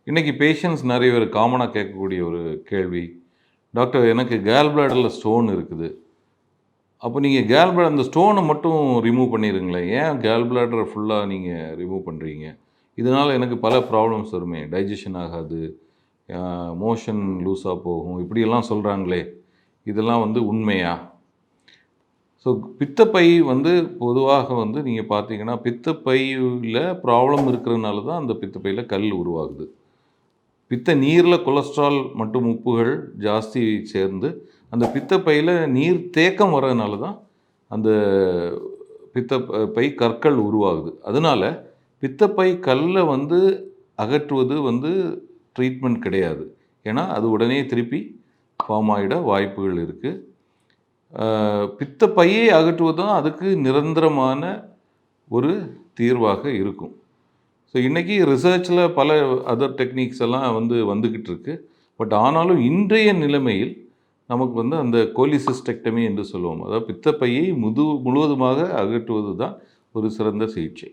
இன்றைக்கி பேஷண்ட்ஸ் நிறைய பேர் காமனாக கேட்கக்கூடிய ஒரு கேள்வி, டாக்டர் எனக்கு கேல் பிளாடரில் ஸ்டோன் இருக்குது. அப்போ நீங்கள் கேல் பிளாடர் அந்த ஸ்டோனை மட்டும் ரிமூவ் பண்ணிடுங்களேன், ஏன் கேல் பிளாடரை ஃபுல்லாக நீங்கள் ரிமூவ் பண்ணுறீங்க? இதனால் எனக்கு பல ப்ராப்ளம்ஸ் வருமே, டைஜஷன் ஆகாது, மோஷன் லூஸாக போகும், இப்படியெல்லாம் சொல்கிறாங்களே, இதெல்லாம் வந்து உண்மையா? ஸோ பித்தப்பை வந்து பொதுவாக வந்து நீங்கள் பார்த்தீங்கன்னா பித்தப்பையில் ப்ராப்ளம் இருக்கிறதுனால தான் அந்த பித்தப்பையில் கல் உருவாகுது. பித்த நீரில் கொலஸ்ட்ரால் மற்றும் உப்புகள் ஜாஸ்தி சேர்ந்து அந்த பித்தப்பையில் நீர் தேக்கம் வர்றதுனால தான் அந்த பித்தப்பை கற்கள் உருவாகுது. அதனால் பித்தப்பை கல்லை வந்து அகற்றுவது வந்து ட்ரீட்மெண்ட் கிடையாது. ஏன்னா அது உடனே திருப்பி ஃபார்ம் ஆகிட வாய்ப்புகள் இருக்குது. பித்தப்பையை அகற்றுவது தான் அதுக்கு நிரந்தரமான ஒரு தீர்வாக இருக்கும். ஸோ இன்றைக்கி ரிசர்ச்சில் பல அதர் டெக்னிக்ஸ் எல்லாம் வந்துக்கிட்டு இருக்கு. பட் ஆனாலும் இன்றைய நிலைமையில் நமக்கு வந்து அந்த கோலிசிஸ்டெக்டமி என்று சொல்லுவோம், அதாவது பித்தப்பையை முழுவதுமாக அகற்றுவது தான் ஒரு சிறந்த சிகிச்சை.